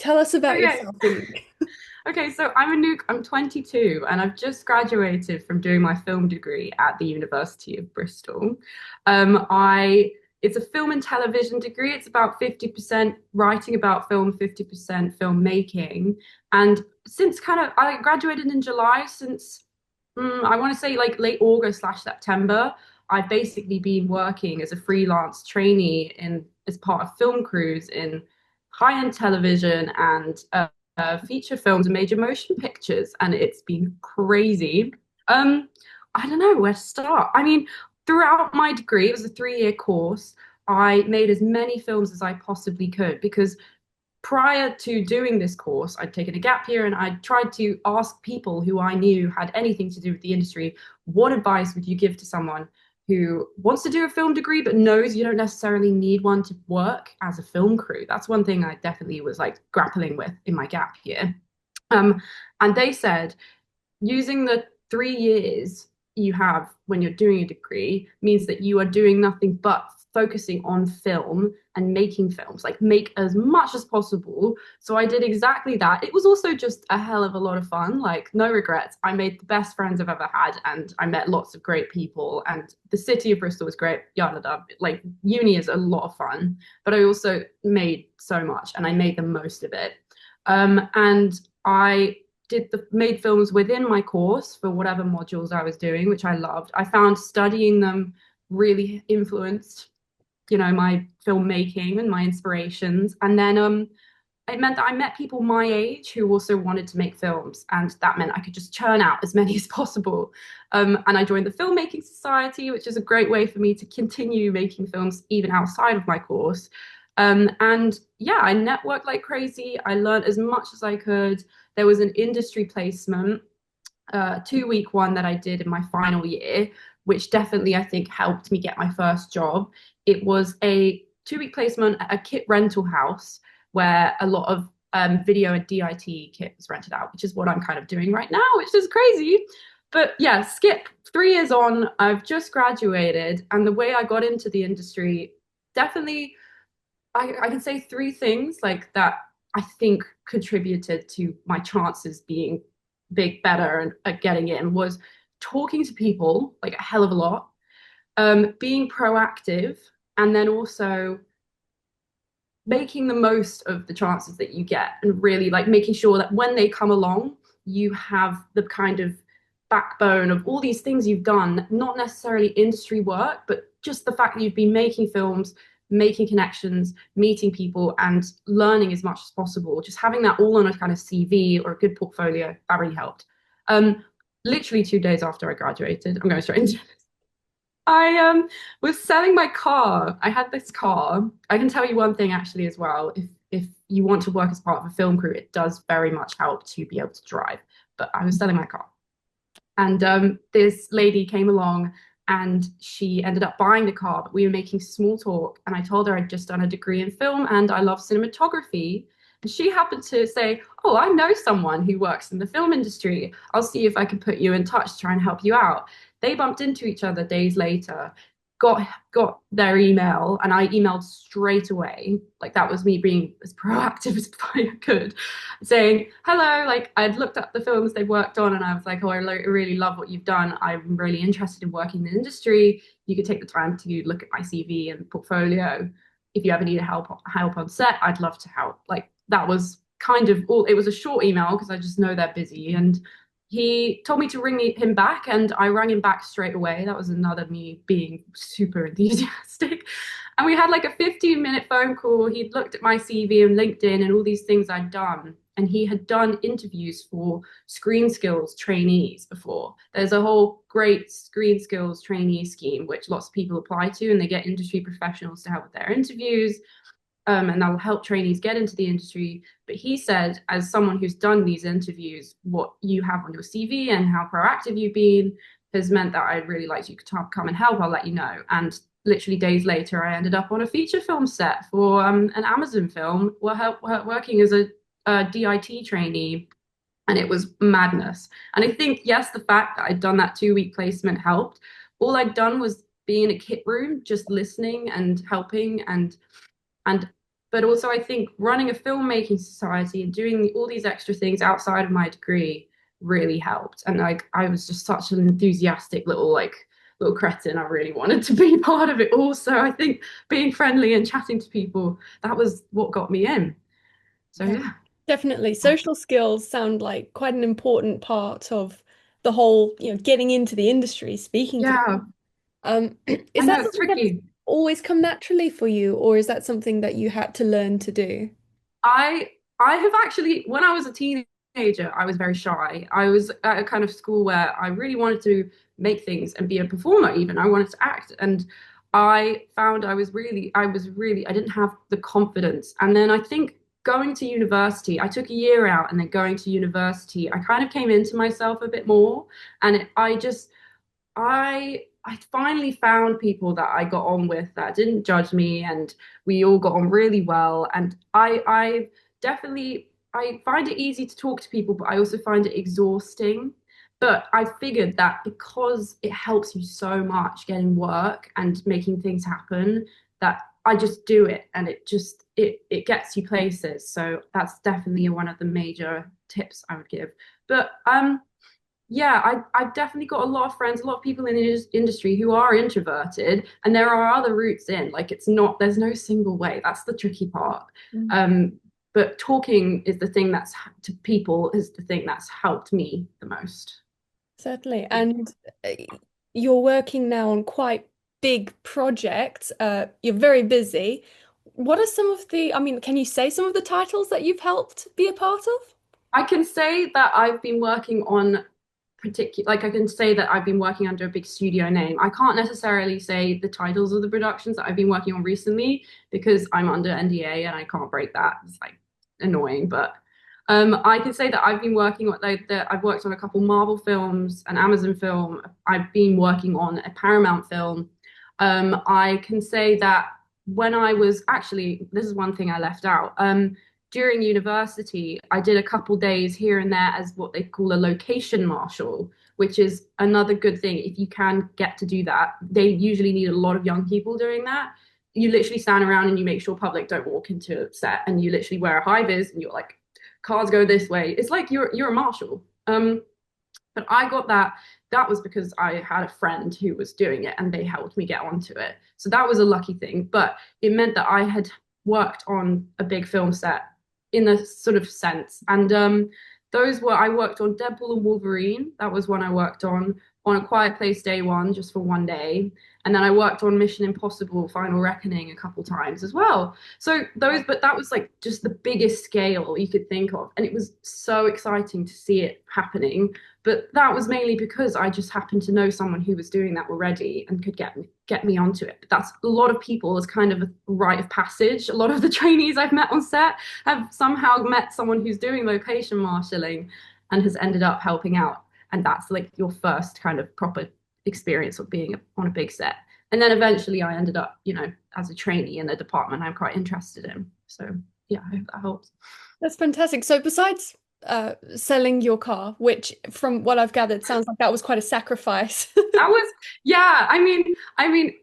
Tell us about Okay. yourself, Anouk. Okay, so I'm Anouk, I'm 22, and I've just graduated from doing my film degree at the University of Bristol. I It's a film and television degree. It's about 50% writing about film, 50% filmmaking. And since I graduated in July, since I want to say like late August slash September, I've basically been working as a freelance trainee in as part of film crews in high-end television and feature films and major motion pictures, and it's been crazy. Um, I don't know where to start. I mean, throughout my degree, it was a 3-year course. I made as many films as I possibly could because prior to doing this course, I'd taken a gap year and I tried to ask people who I knew had anything to do with the industry, what advice would you give to someone who wants to do a film degree but knows you don't necessarily need one to work as a film crew? That's one thing I definitely was like grappling with in my gap year. Um, and they said using the 3 years you have when you're doing a degree means that you are doing nothing but focusing on film and making films, like make as much as possible. So I did exactly that. It was also just a hell of a lot of fun, like no regrets. I made the best friends I've ever had and I met lots of great people and the city of Bristol was great. Yada yada. Like uni is a lot of fun, but I also made so much and I made the most of it. And I did the made films within my course for whatever modules I was doing, which I loved. I found studying them really influenced, my filmmaking and my inspirations. And then it meant that I met people my age who also wanted to make films, and that meant I could just churn out as many as possible. And I joined the Filmmaking Society, which is a great way for me to continue making films even outside of my course. And yeah, I networked like crazy. I learned as much as I could. There was an industry placement, 2-week one that I did in my final year, which definitely I think helped me get my first job. It was a 2-week placement at a kit rental house where a lot of video and DIT kit was rented out, which is what I'm kind of doing right now, which is crazy. But yeah, skip 3 years on, I've just graduated, and the way I got into the industry definitely I can say three things like that I think contributed to my chances being better and at getting in was talking to people like a hell of a lot, being proactive, and then also making the most of the chances that you get and really like making sure that when they come along, you have the kind of backbone of all these things you've done, not necessarily industry work, but just the fact that you've been making films, making connections, meeting people, and learning as much as possible. Just having that all on a kind of CV or a good portfolio, that really helped. Um, Literally 2 days after I graduated, I'm going straight into I was selling my car. I had this car. I can tell you one thing actually as well. If you want to work as part of a film crew, it does very much help to be able to drive. But I was selling my car. And this lady came along and she ended up buying the car, but we were making small talk. And I told her I'd just done a degree in film and I love cinematography. And she happened to say, "Oh, I know someone who works in the film industry. I'll see if I can put you in touch to try and help you out." They bumped into each other days later, got their email, and I emailed straight away. Like that was me being as proactive as I could, saying, "Hello, like I'd looked up the films they worked on and I was like, oh, really love what you've done. I'm really interested in working in the industry. You could take the time to look at my CV and portfolio. If you ever need help on set, I'd love to help." Like that was kind of all. It was a short email because I just know they're busy, and he told me to ring him back, and I rang him back straight away. That was another me being super enthusiastic. And we had like a 15-minute phone call. He'd looked at my CV and LinkedIn and all these things I'd done. And he had done interviews for screen skills trainees before. There's a whole great screen skills trainee scheme, which lots of people apply to, and they get industry professionals to help with their interviews. And that will help trainees get into the industry. But he said, as someone who's done these interviews, what you have on your CV and how proactive you've been has meant that I'd really like you to come and help. I'll let you know. And literally days later, I ended up on a feature film set for an Amazon film, working as a DIT trainee. And it was madness. And I think, yes, the fact that I'd done that 2-week placement helped. All I'd done was be in a kit room, just listening and helping and but also I think running a filmmaking society and doing all these extra things outside of my degree really helped. And like I was just such an enthusiastic little cretin. I really wanted to be part of it also. I think being friendly and chatting to people, that was what got me in. So Yeah, yeah. definitely. Social skills sound like quite an important part of the whole, getting into the industry, speaking to. Yeah, Is I that know it's something that's tricky. always come naturally for you, or is that something that you had to learn to do? I I have actually, when I was a teenager, I was very shy. I was at a kind of school where I really wanted to make things and be a performer even. I wanted to act. And I found I didn't have the confidence. And then I think going to university, I took a year out and then going to university, I kind of came into myself a bit more. And I finally found people that I got on with that didn't judge me, and we all got on really well. And I definitely I find it easy to talk to people, but I also find it exhausting. But I figured that because it helps you so much getting work and making things happen, that I just do it, and it gets you places. So that's definitely one of the major tips I would give. But yeah, I've definitely got a lot of friends, a lot of people in the industry who are introverted, and there are other routes in. Like it's not, there's no single way. That's the tricky part. Mm. Um, but talking is the thing that's to people is the thing that's helped me the most. Certainly. And uh, you're working now on quite big projects. You're very busy. What are some of I mean, can you say some of the titles that you've helped be a part of? I can say that I've been working on I can say that I've been working under a big studio name. I can't necessarily say the titles of the productions that I've been working on recently because I'm under NDA and I can't break that. It's like annoying, but I can say that I've been working on I've worked on a couple Marvel films, an Amazon film. I've been working on a Paramount film. I can say that when I was actually, this is one thing I left out. During university, I did a couple days here and there as what they call a location marshal, which is another good thing. If you can get to do that, they usually need a lot of young people doing that. You literally stand around and you make sure public don't walk into a set, and you literally wear a high vis and you're like, cars go this way. It's like you're a marshal. But I got that. That was because I had a friend who was doing it and they helped me get onto it. So that was a lucky thing. But it meant that I had worked on a big film set in a sort of sense. And I worked on Deadpool and Wolverine. That was one I worked on A Quiet Place Day One, just for one day. And then I worked on Mission Impossible Final Reckoning a couple times as well. So but that was like just the biggest scale you could think of. And it was so exciting to see it happening. But that was mainly because I just happened to know someone who was doing that already and could get me onto it. But that's a lot of people as kind of a rite of passage. A lot of the trainees I've met on set have somehow met someone who's doing location marshalling and has ended up helping out. And that's like your first kind of proper experience of being on a big set. And then eventually I ended up, as a trainee in the department I'm quite interested in. So yeah, I hope that helps. That's fantastic. So besides selling your car, which from what I've gathered sounds like that was quite a sacrifice. That was, yeah,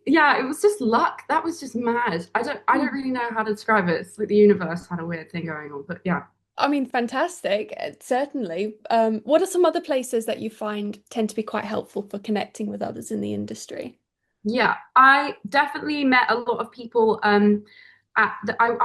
yeah, it was just luck. That was just mad. I don't really know how to describe it. It's like the universe had a weird thing going on, but yeah. I mean, fantastic, certainly. What are some other places that you find tend to be quite helpful for connecting with others in the industry? Yeah, I definitely met a lot of people. I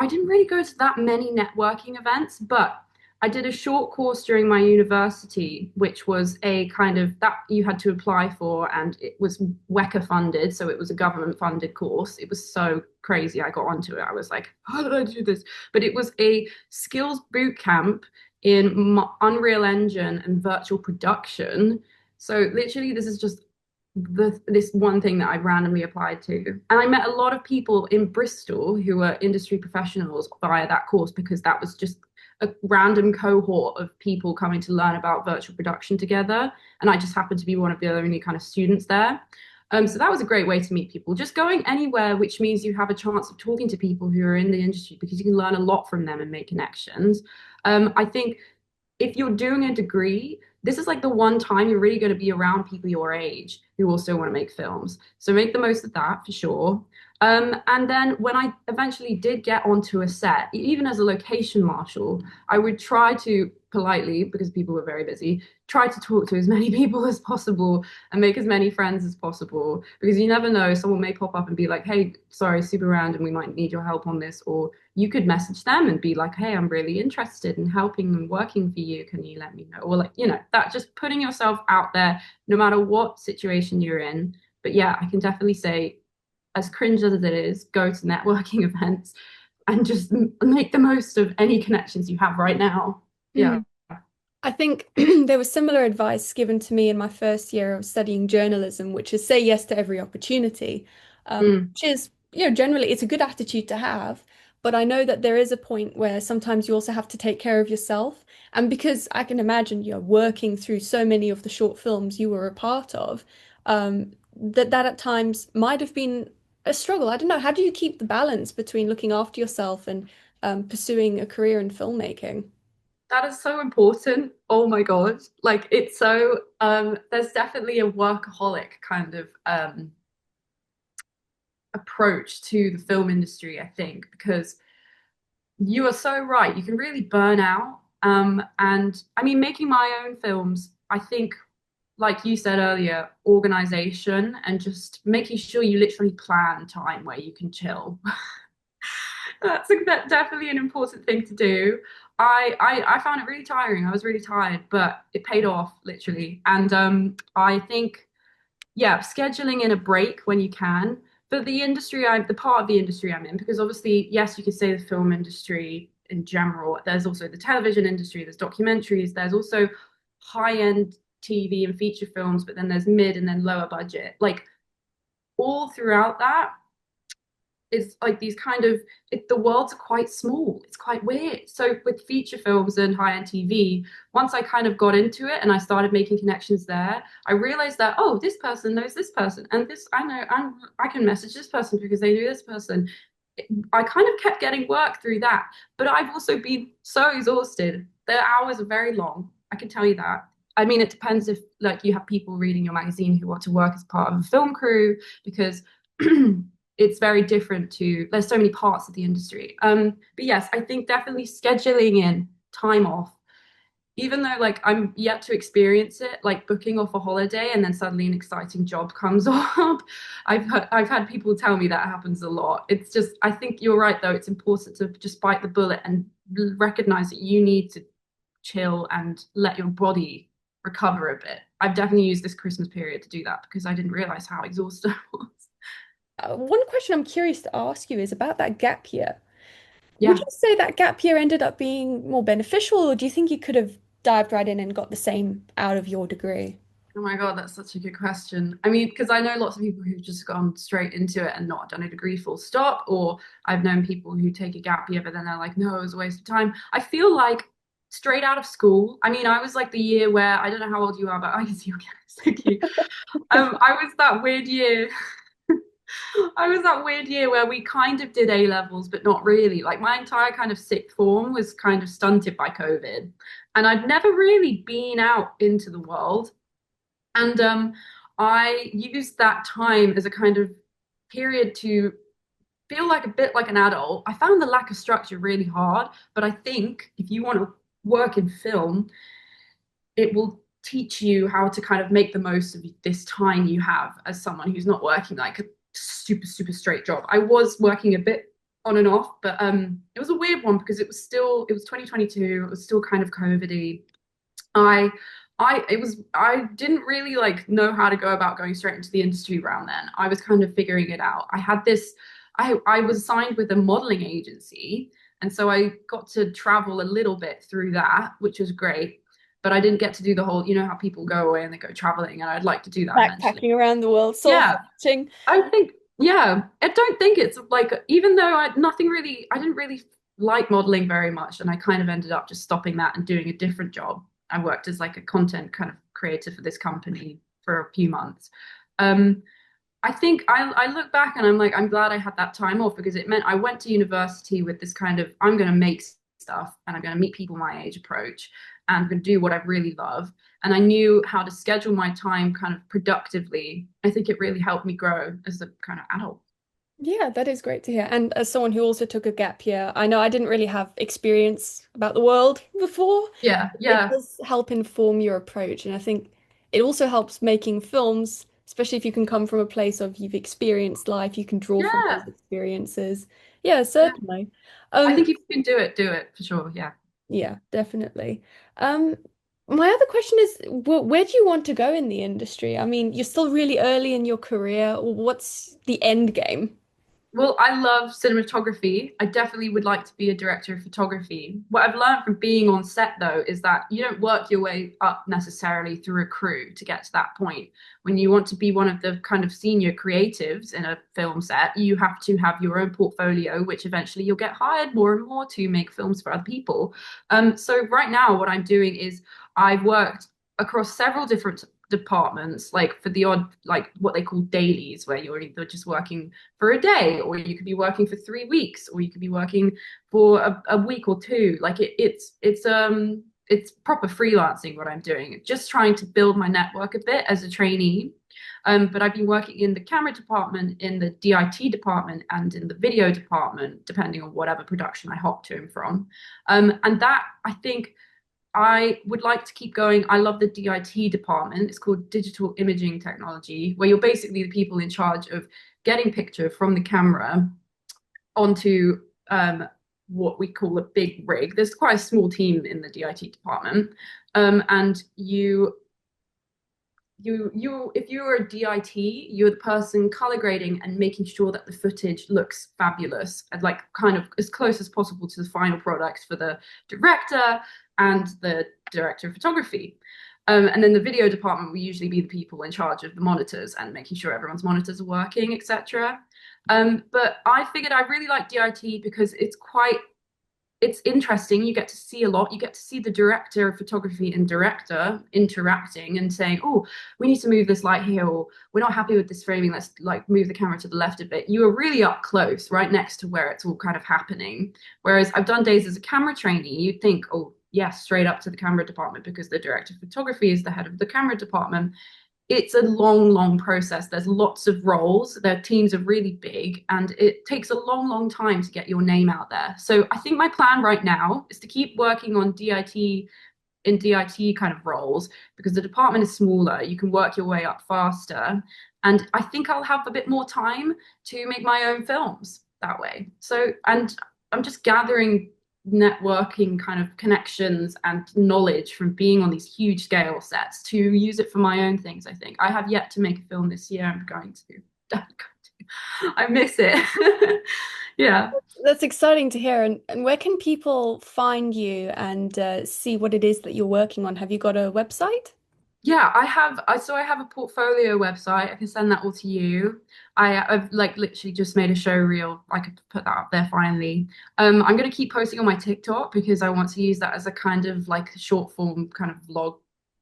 didn't really go to that many networking events, but I did a short course during my university, which was a kind of that you had to apply for, and it was WECA funded, so it was a government funded course. It was so crazy. I got onto it. I was like, how did I do this? But it was a skills boot camp in Unreal Engine and virtual production. So literally, this is just this one thing that I randomly applied to. And I met a lot of people in Bristol who were industry professionals via that course because that was just a random cohort of people coming to learn about virtual production together. And I just happened to be one of the only kind of students there. So that was a great way to meet people. Just going anywhere, which means you have a chance of talking to people who are in the industry because you can learn a lot from them and make connections. I think if you're doing a degree, this is like the one time you're really going to be around people your age who also want to make films. So make the most of that for sure. And then when I eventually did get onto a set, even as a location marshal, I would try to politely, because people were very busy, try to talk to as many people as possible and make as many friends as possible. Because you never know, someone may pop up and be like, hey, sorry, super random, we might need your help on this. Or you could message them and be like, hey, I'm really interested in helping and working for you. Can you let me know? Or like, that just putting yourself out there, no matter what situation you're in. But yeah, I can definitely say, as cringe as it is, go to networking events and just make the most of any connections you have right now. Yeah. Mm. I think there was similar advice given to me in my first year of studying journalism, which is say yes to every opportunity, Mm. which is, generally it's a good attitude to have. But I know that there is a point where sometimes you also have to take care of yourself. And because I can imagine you're working through so many of the short films you were a part of, that at times might have been a struggle. I don't know. How do you keep the balance between looking after yourself and pursuing a career in filmmaking? That is so important. Oh my God. Like it's so there's definitely a workaholic kind of approach to the film industry, I think, because you are so right. You can really burn out. And I mean, making my own films, I think, like you said earlier, organization and just making sure you literally plan time where you can chill. That's definitely an important thing to do. I found it really tiring. I was really tired, but it paid off literally. And I think yeah, scheduling in a break when you can. But the part of the industry I'm in, because obviously, yes, you could say the film industry in general. There's also the television industry, there's documentaries, there's also high-end TV and feature films, but then there's mid and then lower budget. Like all throughout that, it's like these kind of the worlds are quite small. It's quite weird. So with feature films and high-end TV, once I kind of got into it and I started making connections there, I realized that oh, this person knows this person, and this I can message this person because they knew this person. I kind of kept getting work through that, but I've also been so exhausted. The hours are very long. I can tell you that. I mean, it depends if like you have people reading your magazine who want to work as part of a film crew because it's very different to there's so many parts of the industry. But yes, I think definitely scheduling in time off, even though like I'm yet to experience it, like booking off a holiday and then suddenly an exciting job comes up. I've had people tell me that happens a lot. It's just I think you're right though. It's important to just bite the bullet and recognize that you need to chill and let your body recover a bit. I've definitely used this Christmas period to do that because I didn't realize how exhausted I was. One question I'm curious to ask you is about that gap year. Would you Yeah. say that gap year ended up being more beneficial, or do you think you could have dived right in and got the same out of your degree? Oh my God, that's such a good question. I mean, because I know lots of people who've just gone straight into it and not done a degree full stop, or I've known people who take a gap year, but then they're like, no, it was a waste of time. I feel like straight out of school, I mean, I was like the year where I don't know how old you are, but I can see your thank you. I was that weird year. I was that weird year where we kind of did A levels, but not really. Like my entire kind of sixth form was kind of stunted by COVID. And I'd never really been out into the world. And I used that time as a kind of period to feel like a bit like an adult. I found the lack of structure really hard, but I think if you want to work in film, it will teach you how to kind of make the most of this time you have as someone who's not working like a super straight job. I was working a bit on and off, but it was a weird one because it was 2022, it was still kind of COVID-y. I I didn't really like know how to go about going straight into the industry around then. I was kind of figuring it out. I was signed with a modeling agency, and so I got to travel a little bit through that, which was great. But I didn't get to do the whole, you know how people go away and they go traveling, and I'd like to do that eventually. Backpacking around the world, soul Yeah, searching. I think, yeah, I don't think it's like, even though I didn't really like modeling very much, and I kind of ended up just stopping that and doing a different job. I worked as like a content kind of creator for this company for a few months. Um, I think I look back and I'm like, I'm glad I had that time off because it meant I went to university with this kind of, I'm going to make stuff and I'm going to meet people my age approach and I'm going to do what I really love. And I knew how to schedule my time kind of productively. I think it really helped me grow as a kind of adult. Yeah, that is great to hear. And as someone who also took a gap year, I know I didn't really have experience about the world before. Yeah, It yeah, does help inform your approach. And I think it also helps making films, especially if you can come from a place of you've experienced life, you can draw from those yeah, experiences. Yeah, yeah. certainly. I Um, think if you can do it for sure. Yeah. yeah, definitely. Um, my other question is, where do you want to go in the industry? I mean, you're still really early in your career. What's the end game? Well, I love cinematography. I definitely would like to be a director of photography. What I've learned from being on set, though, is that you don't work your way up necessarily through a crew to get to that point. When you want to be one of the kind of senior creatives in a film set, you have to have your own portfolio, which eventually you'll get hired more and more to make films for other people. So right now, what I'm doing is I've worked across several different departments, like for the odd, like what they call dailies, where you're either just working for a day, or you could be working for 3 weeks, or you could be working for a week or two. Like it's proper freelancing what I'm doing, just trying to build my network a bit as a trainee. But I've been working in the camera department, in the DIT department, and in the video department, depending on whatever production I hop to and from. And that I think I would like to keep going. I love the DIT department. It's called Digital Imaging Technology, where you're basically the people in charge of getting picture from the camera onto what we call a big rig. There's quite a small team in the DIT department, and you if you're a DIT, you're the person color grading and making sure that the footage looks fabulous and like kind of as close as possible to the final product for the director and the director of photography. And then the video department will usually be the people in charge of the monitors and making sure everyone's monitors are working, etc. But I figured I really like DIT because it's interesting. You get to see a lot. You get to see the director of photography and director interacting and saying, "Oh, we need to move this light here," or "We're not happy with this framing. Let's like move the camera to the left a bit." You are really up close, right next to where it's all kind of happening. Whereas I've done days as a camera trainee, you'd think, "Oh, yes, straight up to the camera department because the director of photography is the head of the camera department." It's a long, long process. There's lots of roles. Their teams are really big, and it takes a long, long time to get your name out there. So I think my plan right now is to keep working on DIT in DIT kind of roles because the department is smaller. You can work your way up faster. And I think I'll have a bit more time to make my own films that way. So, and I'm just gathering networking kind of connections and knowledge from being on these huge scale sets to use it for my own things. I think I have yet to make a film this year. I'm going to. I miss it. Yeah. That's exciting to hear. And where can people find you and see what it is that you're working on? Have you got a website? Yeah, I have a portfolio website. I can send that all to you. I've like literally just made a show reel. I could put that up there finally. I'm gonna keep posting on my TikTok because I want to use that as a kind of like short form kind of vlog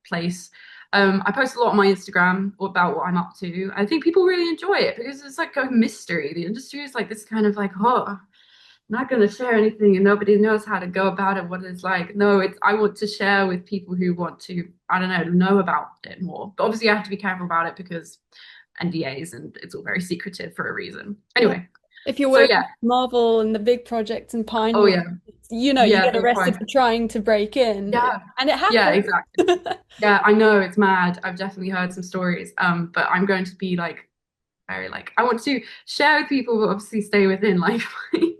place. I post a lot on my Instagram about what I'm up to. I think people really enjoy it because it's like a mystery. The industry is like this kind of like, oh, not going to share anything and nobody knows how to go about it, what it's like. No, it's I want to share with people who want to, I don't know about it more. But obviously I have to be careful about it because NDAs and it's all very secretive for a reason. Yeah. Anyway, If you're so working yeah. with Marvel and the big projects and Oh Pinewood, yeah. you Yeah, get big arrested point. for trying to break in, Yeah. and it Yeah, happens. exactly. Yeah, I know it's mad. I've definitely heard some stories. But I'm going to be like very like I want to share with people, but obviously stay within like my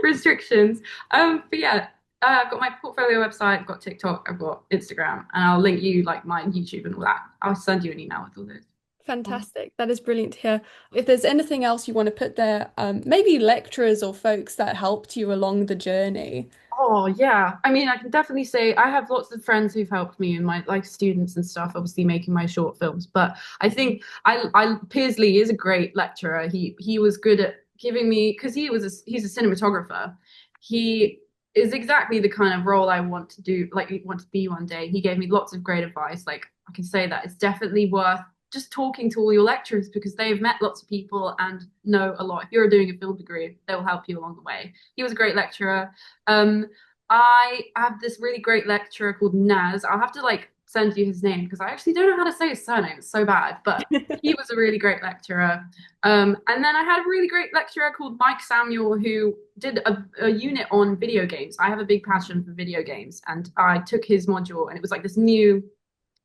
restrictions. But yeah, I've got my portfolio website, I've got TikTok, I've got Instagram, and I'll link you like my YouTube and all that. I'll send you an email with all those. Fantastic. That is brilliant to hear. If there's anything else you want to put there, maybe lecturers or folks that helped you along the journey. Oh yeah. I mean, I can definitely say I have lots of friends who've helped me and my like students and stuff, obviously making my short films. But I think I Pearsley is a great lecturer. He was good at giving me because he's a cinematographer. He is exactly the kind of role I want to do, like want to be one day. He gave me lots of great advice. Like I can say that it's definitely worth just talking to all your lecturers because they've met lots of people and know a lot. If you're doing a film degree, they'll help you along the way. He was a great lecturer. um, I have this really great lecturer called Naz. I'll have to like send you his name because I actually don't know how to say his surname. It's so bad, but he was a really great lecturer. And then I had a really great lecturer called Mike Samuel who did a unit on video games. I have a big passion for video games, and I took his module, and it was like this new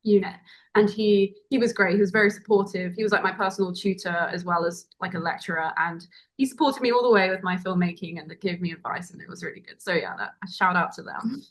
unit. And he was great. He was very supportive. He was like my personal tutor as well as like a lecturer, and he supported me all the way with my filmmaking and gave me advice, and it was really good. So yeah, that, a shout out to them.